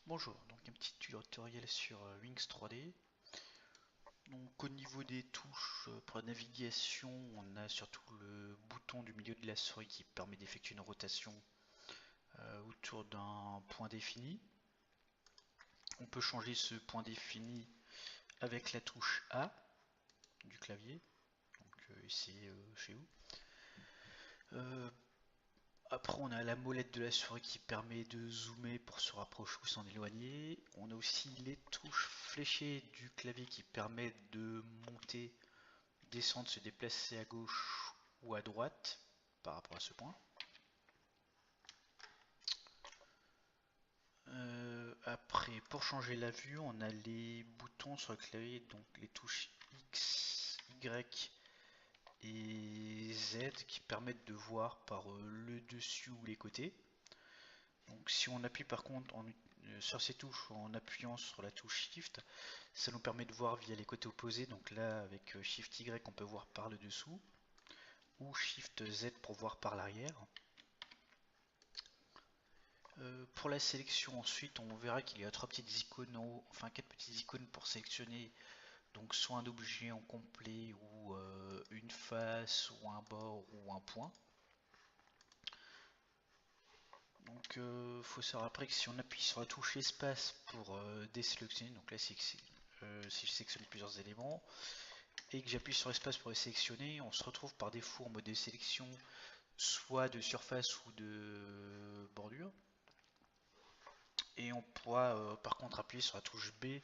Bonjour, donc un petit tutoriel sur Wings 3D. Donc au niveau des touches pour la navigation, on a surtout le bouton du milieu de la souris qui permet d'effectuer une rotation autour d'un point défini. On peut changer ce point défini avec la touche A du clavier, donc ici chez vous. Après, on a la molette de la souris qui permet de zoomer pour se rapprocher ou s'en éloigner. On a aussi les touches fléchées du clavier qui permettent de monter, descendre, se déplacer à gauche ou à droite par rapport à ce point. Après, pour changer la vue, on a les boutons sur le clavier, donc les touches X, Y et Z qui permettent de voir par le dessus ou les côtés. Donc si on appuie par contre sur ces touches en appuyant sur la touche Shift, ça nous permet de voir via les côtés opposés. Donc là avec Shift Y on peut voir par le dessous ou Shift Z pour voir par l'arrière. Pour la sélection ensuite on verra qu'il y a trois petites icônes en haut, enfin quatre petites icônes pour sélectionner donc soit un objet en complet ou une face ou un bord ou un point. Donc faut savoir après que si on appuie sur la touche espace pour désélectionner, donc là si je sélectionne plusieurs éléments et que j'appuie sur espace pour les sélectionner, on se retrouve par défaut en mode de sélection soit de surface ou de bordure. Et on pourra par contre appuyer sur la touche B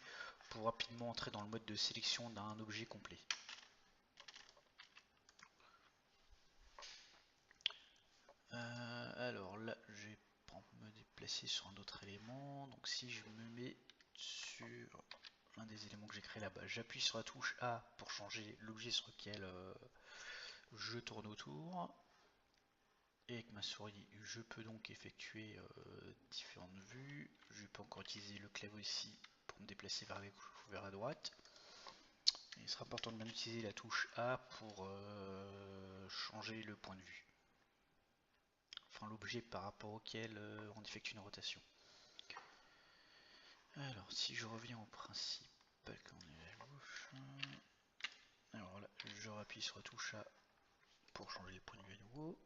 pour rapidement entrer dans le mode de sélection d'un objet complet. Alors là, je vais me déplacer sur un autre élément. Donc si je me mets sur l'un des éléments que j'ai créé là-bas, j'appuie sur la touche A pour changer l'objet sur lequel je tourne autour. Et avec ma souris, je peux donc effectuer différentes vues. Je peux encore utiliser le clavier aussi pour me déplacer vers la gauche ou vers la droite. Et il sera important de bien utiliser la touche A pour changer le point de vue. Enfin l'objet par rapport auquel on effectue une rotation. Alors si je reviens au principe, quand on est à gauche, alors là je rappuie sur la touche A pour changer le point de vue à nouveau.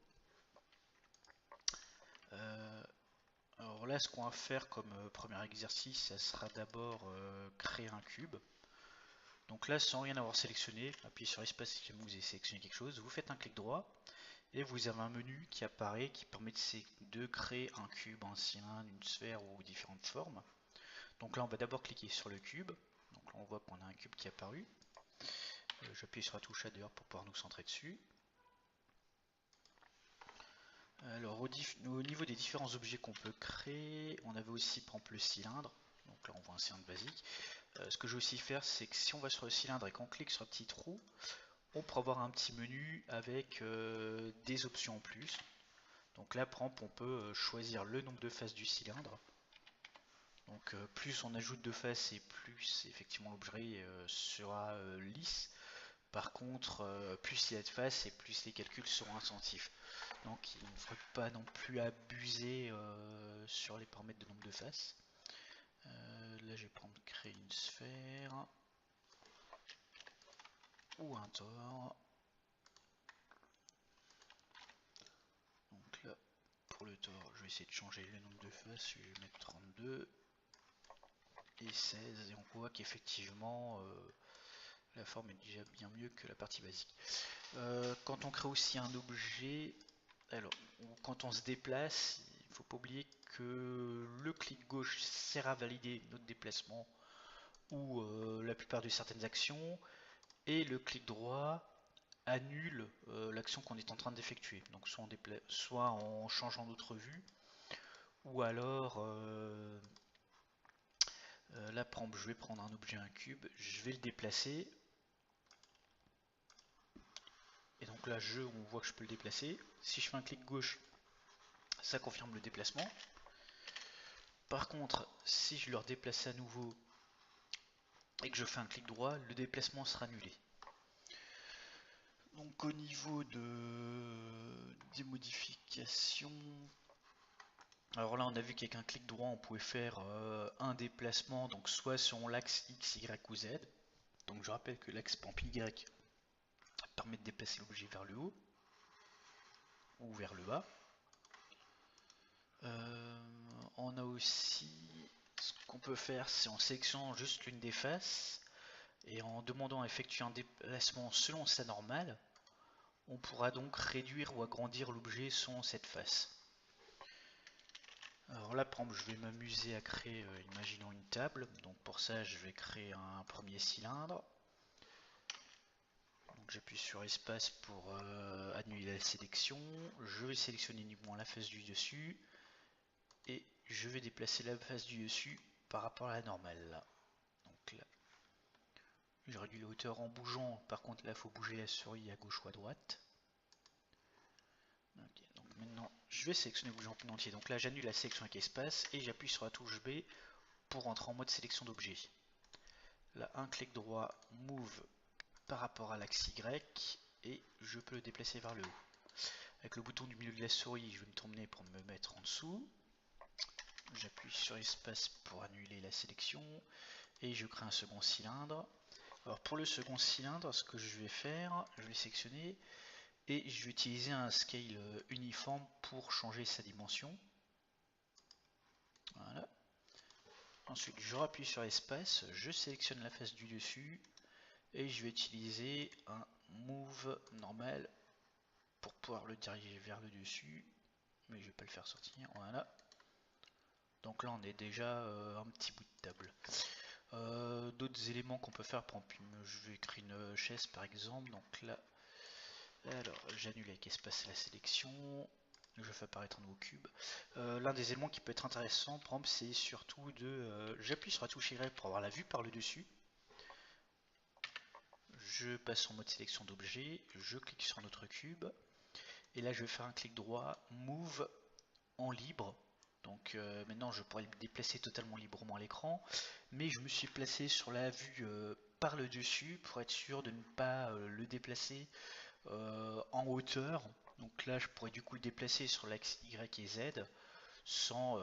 Alors là ce qu'on va faire comme premier exercice, ça sera d'abord créer un cube. Donc là sans rien avoir sélectionné, appuyez sur l'espace si vous avez sélectionné quelque chose, vous faites un clic droit et vous avez un menu qui apparaît qui permet de créer un cube, un cylindre, une sphère ou différentes formes. Donc là on va d'abord cliquer sur le cube, donc là on voit qu'on a un cube qui est apparu. J'appuie sur la touche A d'ailleurs pour pouvoir nous centrer dessus. Alors au niveau des différents objets qu'on peut créer, on avait aussi par exemple le cylindre. Donc là on voit un cylindre basique. Ce que je vais aussi faire, c'est que si on va sur le cylindre et qu'on clique sur le petit trou, on pourra avoir un petit menu avec des options en plus. Donc là par exemple on peut choisir le nombre de faces du cylindre. Donc plus on ajoute de faces et plus effectivement l'objet sera lisse. Par contre, plus il y a de faces et plus les calculs seront intensifs. Donc il ne faudrait pas non plus abuser sur les paramètres de nombre de faces. Là je vais prendre créer une sphère ou un tore. Donc là pour le tore je vais essayer de changer le nombre de faces, je vais mettre 32 et 16 et on voit qu'effectivement la forme est déjà bien mieux que la partie basique. Quand on crée aussi un objet, alors quand on se déplace, il ne faut pas oublier que le clic gauche sert à valider notre déplacement ou la plupart de certaines actions, et le clic droit annule l'action qu'on est en train d'effectuer. Donc soit en changeant notre vue, ou alors là par exemple je vais prendre un objet, un cube, je vais le déplacer. Et donc là on voit que je peux le déplacer. Si je fais un clic gauche, ça confirme le déplacement. Par contre, si je le redéplace à nouveau et que je fais un clic droit, le déplacement sera annulé. Donc au niveau des modifications, Alors là, on a vu qu'avec un clic droit, on pouvait faire un déplacement, donc soit sur l'axe X, Y ou Z. Donc je rappelle que l'axe PAMP Y permet de déplacer l'objet vers le haut ou vers le bas. On a aussi ce qu'on peut faire, c'est en sélectionnant juste l'une des faces et en demandant à effectuer un déplacement selon sa normale, on pourra donc réduire ou agrandir l'objet selon cette face. Alors là, par exemple, je vais m'amuser à créer, imaginons une table. Donc pour ça, je vais créer un premier cylindre. Donc j'appuie sur espace pour annuler la sélection. Je vais sélectionner uniquement la face du dessus. Et je vais déplacer la face du dessus par rapport à la normale. Donc là, je réduis la hauteur en bougeant. Par contre, là, il faut bouger la souris à gauche ou à droite. Okay, donc maintenant, je vais sélectionner l'objet en entier. Donc là, j'annule la sélection avec espace et j'appuie sur la touche B pour entrer en mode sélection d'objet. Là, un clic droit, move par rapport à l'axe Y et je peux le déplacer vers le haut. Avec le bouton du milieu de la souris, je vais me tourner pour me mettre en dessous. J'appuie sur espace pour annuler la sélection et je crée un second cylindre. Alors pour le second cylindre, ce que je vais faire, je vais sélectionner et je vais utiliser un scale uniforme pour changer sa dimension. Voilà. Ensuite, je rappuie sur espace, je sélectionne la face du dessus et je vais utiliser un move normal pour pouvoir le diriger vers le dessus, mais je vais pas le faire sortir. Voilà. Donc là, on est déjà un petit bout de table. D'autres éléments qu'on peut faire, par exemple, je vais créer une chaise par exemple. Donc là, alors j'annule avec espace la sélection. Je fais apparaître un nouveau cube. L'un des éléments qui peut être intéressant, par exemple, c'est surtout de. J'appuie sur la touche Y pour avoir la vue par le dessus. Je passe en mode sélection d'objet, je clique sur notre cube. Et là, je vais faire un clic droit, move en libre. Donc maintenant, je pourrais le déplacer totalement librement à l'écran. Mais je me suis placé sur la vue par le dessus pour être sûr de ne pas le déplacer en hauteur. Donc là, je pourrais du coup le déplacer sur l'axe Y et Z sans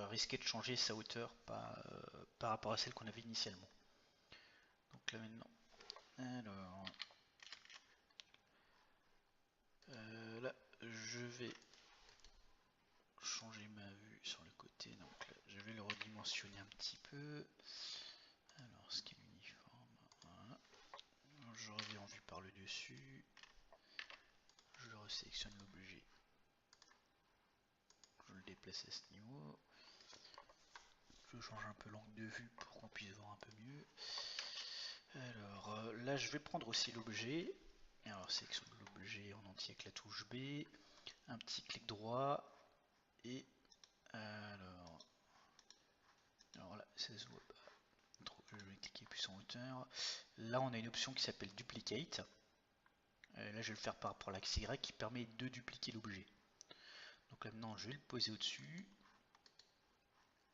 risquer de changer sa hauteur par rapport à celle qu'on avait initialement. Donc là maintenant, alors là, je vais changer ma vue sur le côté. Donc là, je vais le redimensionner un petit peu. Alors, ce qui est uniforme, voilà. Je reviens en vue par le dessus. Je resélectionne l'objet. Je le déplace à ce niveau. Je change un peu l'angle de vue pour qu'on puisse voir un peu mieux. Alors là, je vais prendre aussi l'objet. Alors, sélectionne l'objet en entier avec la touche B. Un petit clic droit. Et alors là, ça se voit pas. Je vais cliquer plus en hauteur. Là, on a une option qui s'appelle Duplicate. Là, je vais le faire par rapport à l'axe Y qui permet de dupliquer l'objet. Donc là, maintenant, je vais le poser au-dessus.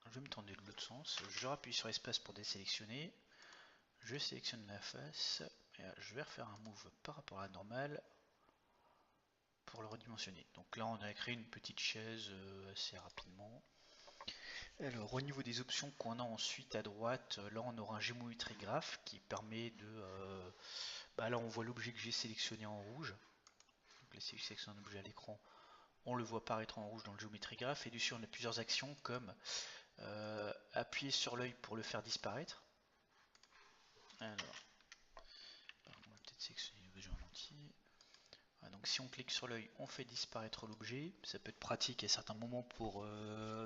Je vais me tourner de l'autre sens. Je rappuie sur espace pour désélectionner. Je sélectionne la face. Et là, je vais refaire un move par rapport à la normale pour le redimensionner. Donc là, on a créé une petite chaise assez rapidement. Alors au niveau des options qu'on a ensuite à droite, là on aura un Geometry Graph qui permet de... là on voit l'objet que j'ai sélectionné en rouge. Donc là si je sélectionne un objet à l'écran, on le voit apparaître en rouge dans le Geometry Graph. Et dessus on a plusieurs actions comme appuyer sur l'œil pour le faire disparaître. Alors, on va peut-être sélectionner l'objet en entier. Donc si on clique sur l'œil, on fait disparaître l'objet. Ça peut être pratique à certains moments pour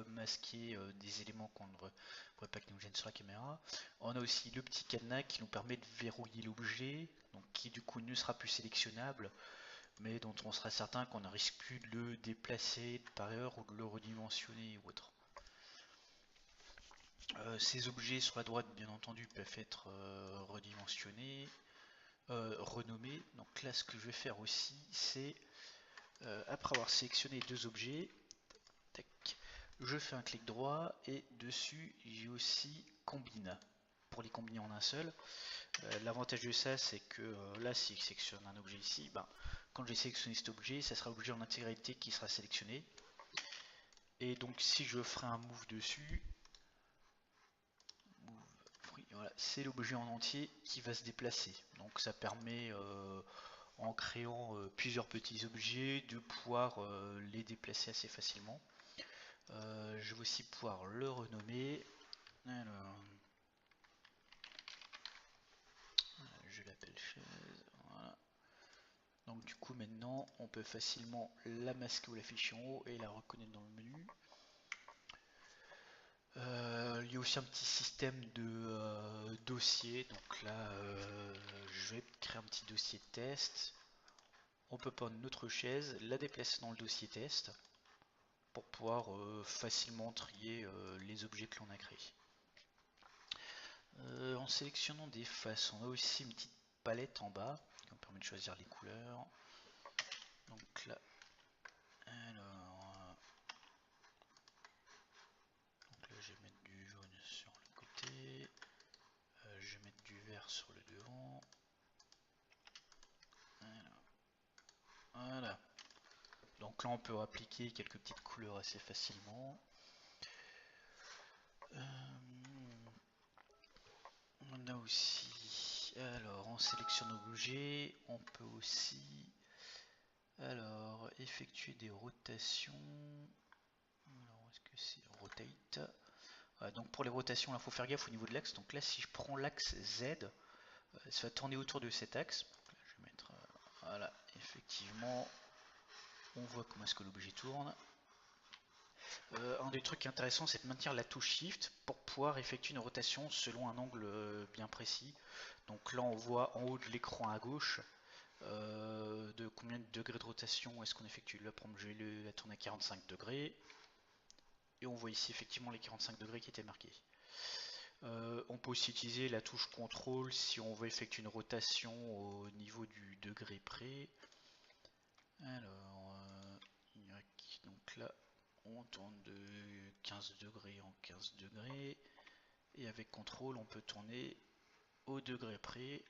masquer des éléments qu'on ne pourrait pas que nous gênent sur la caméra. On a aussi le petit cadenas qui nous permet de verrouiller l'objet, donc qui du coup ne sera plus sélectionnable, mais dont on sera certain qu'on ne risque plus de le déplacer par erreur ou de le redimensionner ou autre. Ces objets sur la droite, bien entendu, peuvent être redimensionnés, renommés. Donc là, ce que je vais faire aussi, c'est après avoir sélectionné deux objets, tac, je fais un clic droit et dessus j'ai aussi combine pour les combiner en un seul. L'avantage de ça, c'est que là, si je sélectionne un objet ici, quand j'ai sélectionné cet objet, ça sera l'objet en intégralité qui sera sélectionné. Et donc si je ferai un move dessus, voilà, c'est l'objet en entier qui va se déplacer. Donc ça permet, en créant plusieurs petits objets, de pouvoir les déplacer assez facilement. Je vais aussi pouvoir le renommer. Alors, je l'appelle chaise. Voilà. Donc du coup maintenant on peut facilement la masquer ou l'afficher en haut et la reconnaître dans le menu. Il y a aussi un petit système de dossier. Donc là je vais créer un petit dossier test. On peut prendre notre chaise, la déplacer dans le dossier test pour pouvoir facilement trier les objets que l'on a créés. En sélectionnant des faces, on a aussi une petite palette en bas qui nous permet de choisir les couleurs. Donc là, alors, donc là je vais mettre du jaune sur le côté, je vais mettre du vert sur le devant. Voilà. Donc là on peut appliquer quelques petites couleurs assez facilement. On a aussi, alors on sélectionne objet, on peut aussi effectuer des rotations. Alors est-ce que c'est rotate? Donc pour les rotations, il faut faire gaffe au niveau de l'axe. Donc là, si je prends l'axe Z, ça va tourner autour de cet axe. Donc là, je vais mettre, voilà, effectivement, on voit comment est-ce que l'objet tourne. Un des trucs intéressants, c'est de maintenir la touche Shift pour pouvoir effectuer une rotation selon un angle bien précis. Donc là, on voit en haut de l'écran à gauche de combien de degrés de rotation est-ce qu'on effectue. Là, par exemple, je vais la tourner à 45 degrés. Et on voit ici effectivement les 45 degrés qui étaient marqués. On peut aussi utiliser la touche contrôle si on veut effectuer une rotation au niveau du degré près. Alors, donc là, on tourne de 15 degrés en 15 degrés. Et avec contrôle, on peut tourner au degré près.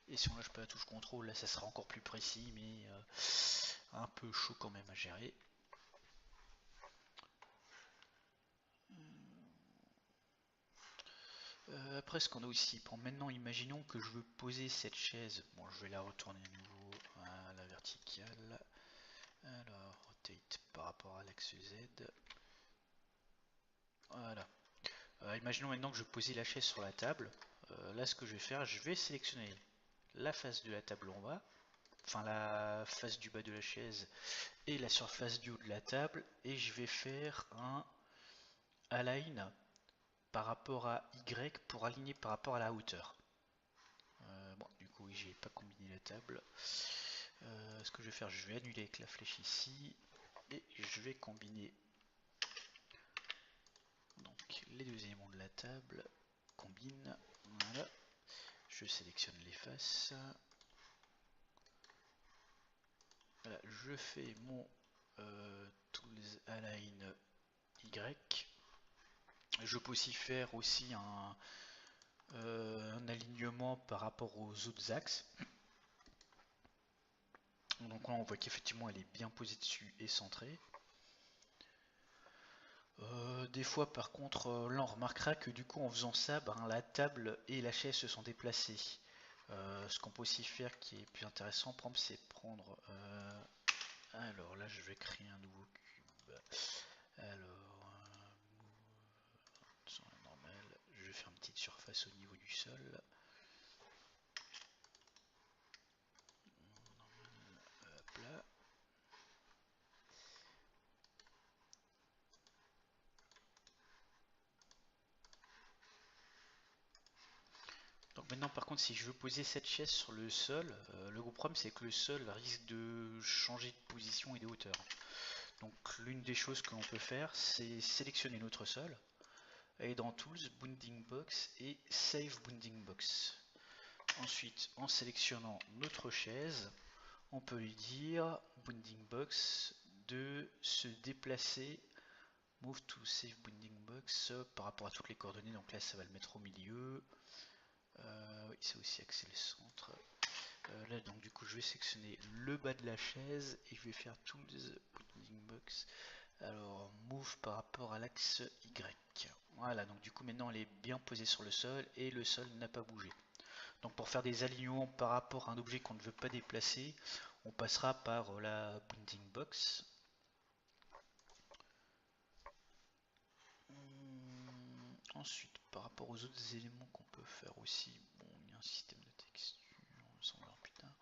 Et si on lâche pas la touche contrôle, là, ça sera encore plus précis, mais un peu chaud quand même à gérer. Après, ce qu'on a aussi, maintenant, imaginons que je veux poser cette chaise. Bon, je vais la retourner à nouveau à la verticale. Alors, rotate par rapport à l'axe Z. Voilà. Imaginons maintenant que je posais la chaise sur la table. Là, ce que je vais faire, je vais sélectionner la face de la table en bas, enfin la face du bas de la chaise et la surface du haut de la table, et je vais faire un align par rapport à Y pour aligner par rapport à la hauteur. Bon, du coup, oui, j'ai pas combiné la table. Ce que je vais faire, je vais annuler avec la flèche ici et je vais combiner donc les deux éléments de la table. Combine, voilà. Je sélectionne les faces. Voilà, je fais mon Tools Align Y. Je peux aussi faire aussi un alignement par rapport aux autres axes. Donc là on voit qu'effectivement elle est bien posée dessus et centrée. Des fois par contre là on remarquera que du coup en faisant ça, la table et la chaise se sont déplacées. Ce qu'on peut aussi faire qui est plus intéressant, par exemple, c'est prendre... alors là je vais créer un nouveau cube. Alors, sur la normale, je vais faire une petite surface au niveau du sol. Hop là. Donc maintenant par contre si je veux poser cette chaise sur le sol, le gros problème c'est que le sol risque de changer de position et de hauteur. Donc l'une des choses que l'on peut faire c'est sélectionner notre sol, aller dans Tools, Bounding Box et Save Bounding Box. Ensuite en sélectionnant notre chaise, on peut lui dire Bounding Box de se déplacer, Move to Save Bounding Box par rapport à toutes les coordonnées, donc là ça va le mettre au milieu. Oui, c'est aussi axé le centre. Là, donc du coup, je vais sélectionner le bas de la chaise et je vais faire Tools, Bounding Box. Alors, move par rapport à l'axe Y. Voilà, donc du coup maintenant elle est bien posée sur le sol et le sol n'a pas bougé. Donc pour faire des alignements par rapport à un objet qu'on ne veut pas déplacer, on passera par la bounding box. Ensuite, par rapport aux autres éléments qu'on peut faire aussi, bon, il y a un système de texture, on s'en verra plus tard.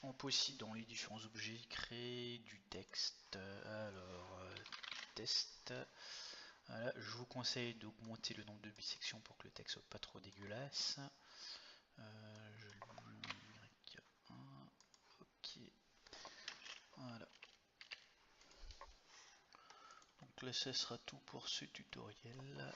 On peut aussi dans les différents objets créer du texte. Alors, test. Voilà, je vous conseille d'augmenter le nombre de bisections pour que le texte soit pas trop dégueulasse. Je le Y1. Ok. Voilà. Donc là, ça sera tout pour ce tutoriel.